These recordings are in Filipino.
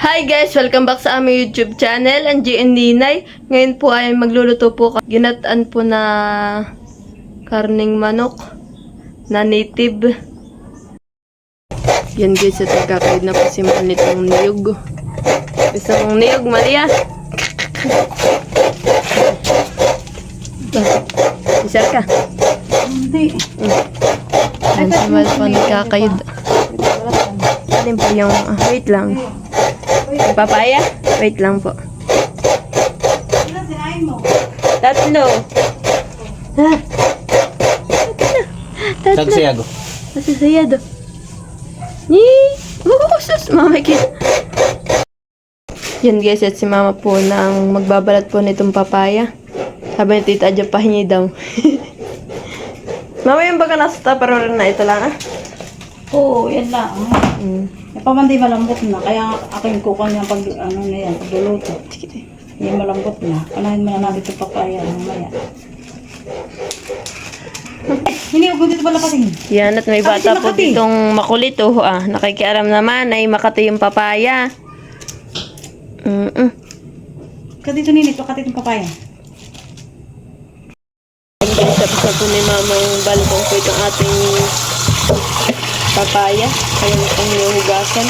Hi guys! Welcome back sa aming YouTube channel, Angie and Ninay. Ngayon po ay magluluto po ginataan po na karning manok na native. Yan guys, at nagkakaid na po si Man nitong niyog. Isang niyog, Maria. Isar ka? Hindi. Yan si Man po nagkakaid. Alin po yung, wait lang. Papaya? Wait lang po. Ilan sinain mo? Tatlo. Tatlo. Sagsayago. Masasayado. Ni! Sus! Mama kid. Yan guys, at si mama po nang magbabalat po nitong papaya. Sabi ni tita, adyo pahingi daw. Mama, yung baga nasa taparoon na ito lang ah. Oo, yan lang. Mm. Pamanday malambot na. Kaya aking kukuha niya pag ano na yan, pagluluto. Yan malambot na. Anahin mo na natin ito papaya. Mamaya. Hindi ko dito pala kasing. Yan, at may bata po ditong makulit oh. Nakikialam naman ay Makati yung papaya. Kadito nito, katitong papaya. Isa po ni mama yung balkong po itong ating papaya. Kaya itong hinuhugasan.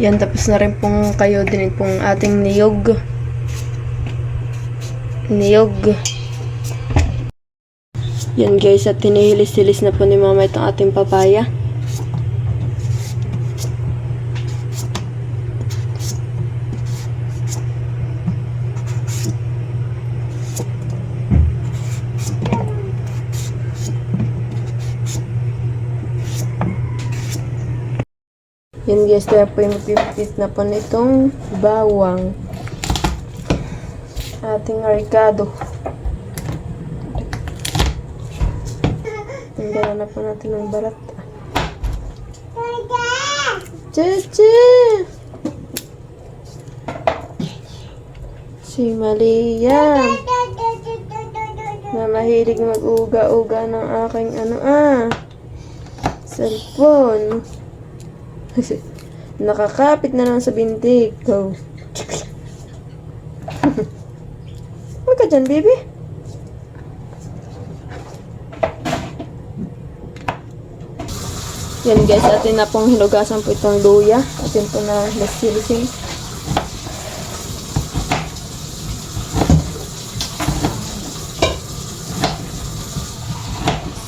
Yan, tapos na rin pong kayo din pong ating niyog. Yan guys, at tinihilis-hilis na po ni mama itong ating papaya. Yan guys, kaya po yung magpipit na po nitong bawang. Ating arigado. Tanggalan na po natin ng balat. Cheche! Si Malia. Na mahilig mag-uga-uga ng aking cellphone. Nakakapit na lang sa bintig ko. Huwag ka dyan, baby. Yan guys, atin na pong hinugasan po itong luya. Atin po na nasilising.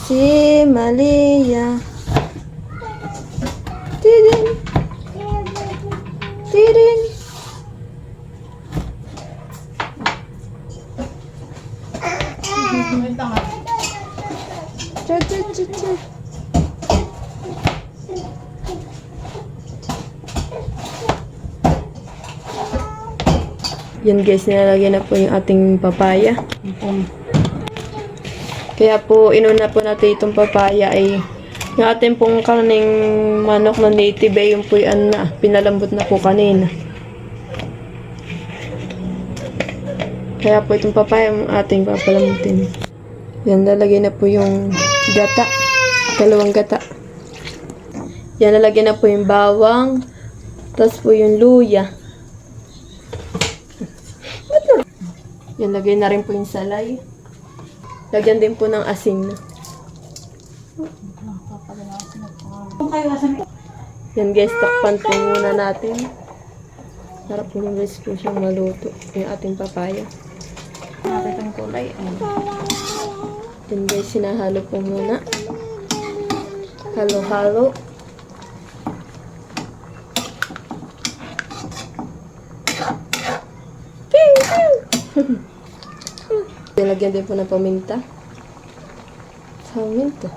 Si Malia. Tidin. Tidin. Cha-cha-cha-cha. Yan guys, nilalagyan na po yung ating papaya. Kaya po, inuna po natin itong papaya ay yung ating pong karning manok na native ay yung po yung pinalambot na po kanina. Kaya po itong papaya yung ating papalambutin. Yan, lalagyan na po yung gata. Dalawang gata. Yan, lalagyan na po yung bawang. Tapos po yung luya. Yan, lagay na rin po yung salay. Lagyan din po ng asin. Yan guys, takpan po muna natin. Sarap po yung guys po siyang maluto. Yung ating papaya. Natin itong kulay. Yan guys, sinahalo po muna. Halo-halo. Lagyan din po ng paminta. Paminta.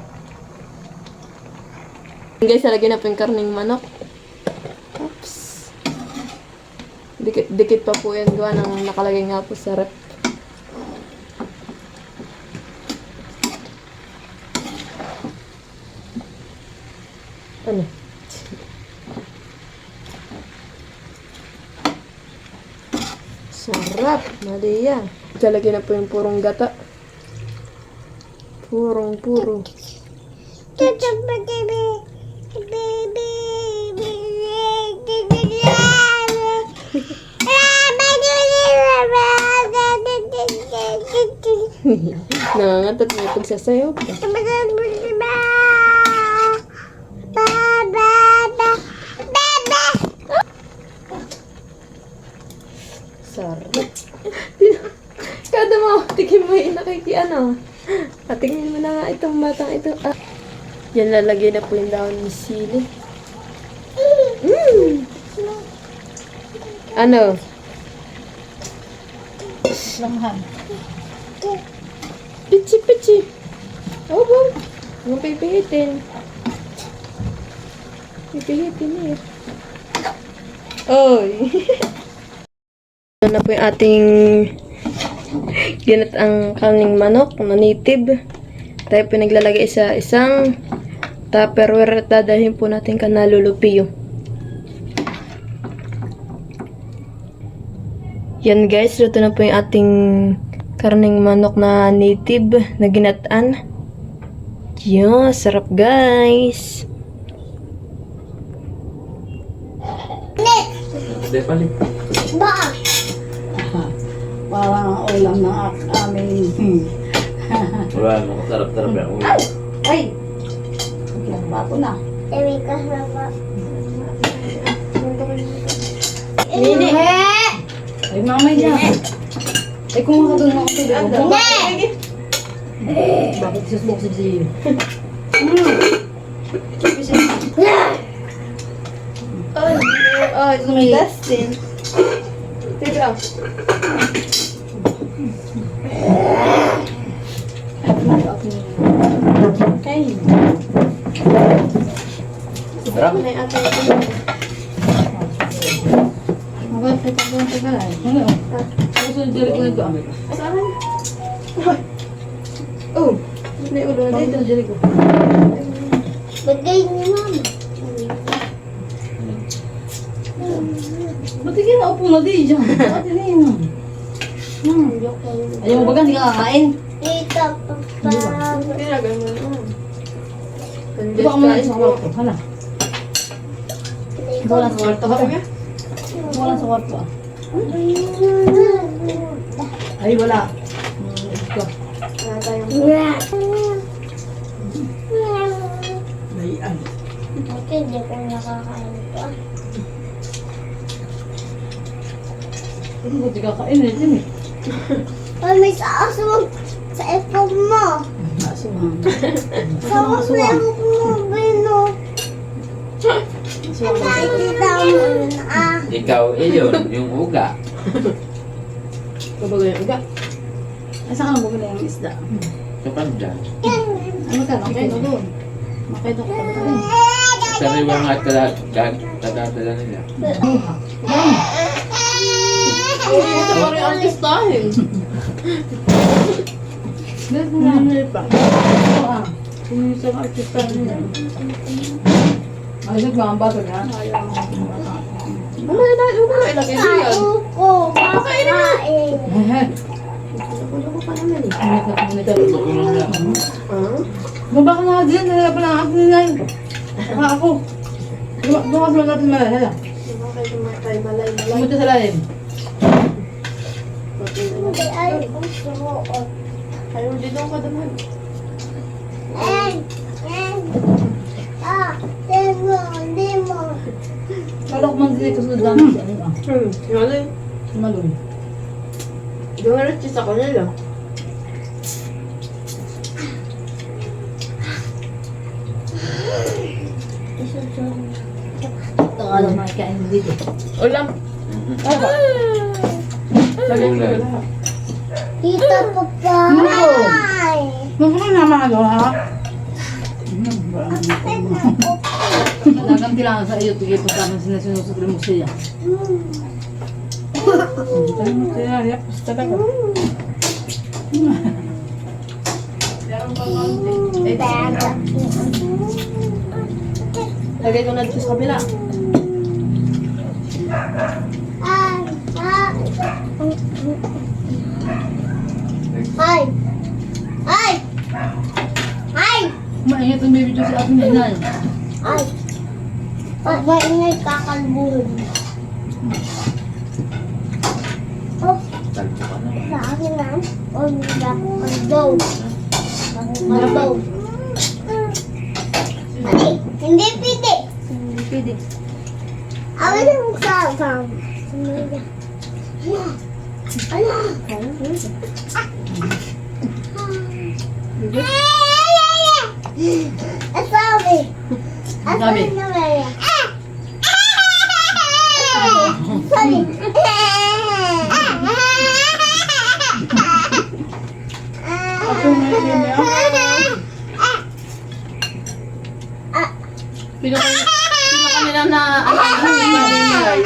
Guys, lagyan na po yung karning manok. Oops. Dikit pa po yan gawa ng nakalagay nga po sa rep. Ano? Sarap, Maria. Ikalagay na po yung purong gata. Puro. Nangangatot mo yung pagsasayaw ka. Sarap. Kada mo, tigin mo yung nakikiano. Patingin mo na nga itong batang ito. Ah. Yan, lalagay na po yung dahon ng sili. Ano? Lamhan. Pichi. Obo. Anong pipihitin? Pipihitin eh. Oy. Ito na po yung ating ginataang karning manok na native. Tayo po naglalagay sa isang tupperware at dadahin po natin ka nalulupiyo. Yan guys, luto na po yung ating karning manok na native na ginataan. Yan, sarap guys. Parang ulam ng aming... Wala mo, sarap-sarap yung ulam. Ay! Bato na. Nini! Ay, mamay dyan. Ay, kung makadun ako ito, di ba? Bakit susbok si Gio? Oh, Dustin. Tira. Okay. Sarap. Ano yung ating Magpapit ako ng tagal. Ano? Gusto yung diri ko nito. Saan? Oh, may ulo na Bakit dito. yung diri ko? Bagay ni Mama. Ba't hindi na upo na di dyan? Bakit hindi yun? Ayaw mo ba hindi ka kakain? Tita, Papa. Tinagal mo na. Di ba ka muna sa kwarto? Hala. Wala sa kwarto ba? Wala sa kwarto ah. Ay, wala. Ito. Wala tayong Bayan. Bakit hindi ko nakakain ito? Ano ba di kakain eh? Din eh. Ay, may saaswag sa ipon mo. Nasuhan. Sawas na yung kumabino. Nakikita mo na. Ikaw, yun, yung uga. kabagay yung uga. Ay, saan ka bumili yung isda? Kapag dyan. Ano ka? Makaido doon. Makaido ka ba doon? Sariwa nga tagatala nila. Ito pa rin artistahin. Dahil mo na nila pa. Oo ah. Kung yung isang artista nila. Ay, ang bato niya. Ano yun? Ano na ilagay mo yan? Uko, kakain. Nakulo pa naman eh. Luto lang yan. Ah? Baba ka na din. Nalala pa lang ako nila. Saka ako. Bukas mo natin malay. Hala. Diba kayo tumatay malay. Pumunta sa lalim. Hindi ay usuot. Ayaw din ako kadaman. Hindi mo. Kala ko man dito sa dami si ano ah. Yung ano yun? Si Malun. Yung artist ako nila. Ito ka lang makikain mo dito. Ulam. Lagay ko Ulam. lahat. Tita, Papa. Ay. Mukha naman ako ha. Talagang kailangan sa iyo. Tigay pa sa akin sinusukli mo siya. Tayo mo siya. Yap. Talaga. Meron pa konti. Lagay ko na dito sa kabila. Ay. Ay! Ay! Ay! Maingat ang baby Diyos sa ating nanay. Ay! Pag maingay kakalbuhin. Oh, Talpo ka na. sa akin na. Oh, kalbaw. Kalbaw. Ay, hindi pwede. Pwede. Ako na magsasam. Ala! Asabi! Asabi. Na Maria. Sorry. Ako na yun niya. Sino kanila na maingay?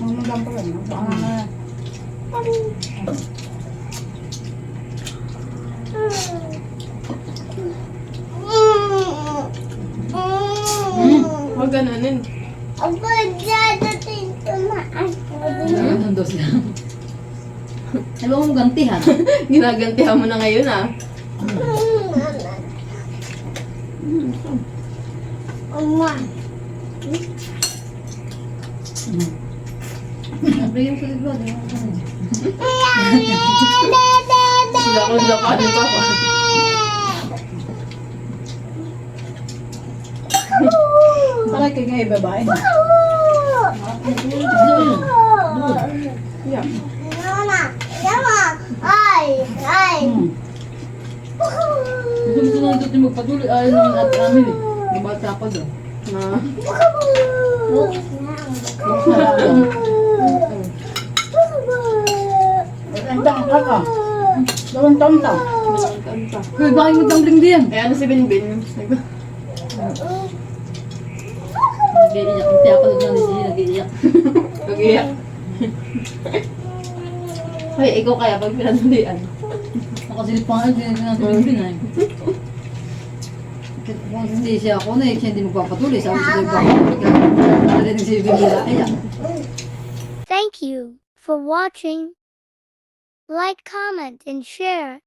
Ang maganda pa rin. Baka na. Huwag ganonin. Ako dadating tumaas. Ang dos niya. Alam mo gantihan. Ginagantihan mo na ngayon ah. Oma. Sabi yung sulit ba? Sila ko sila pa din pa. Parang kayo ngayon babae na. Yeah. Mama, mama, ay, ay. Gusto na ito magpatuloy. Ayaw naman at amin eh. May bata pa doon. Na. Ang taon ka ka. Dalawang taon ka. Malangkan pa. Kaya bakit mo tambling din? Eh ano si Binbin? Nag-iiyak. Ang tiyak pa doon lang siya nag-iiyak. Pag-iyak. Hoy, ikaw kaya pag pinanundian. Nakasilip pa nga din ng Pilipin ay. Kung hindi siya ako na siya hindi magpapatuloy. Sabi siya magpapatuloy. Narinig si Bibila. Ayan. Thank you for watching. Like, comment, and share.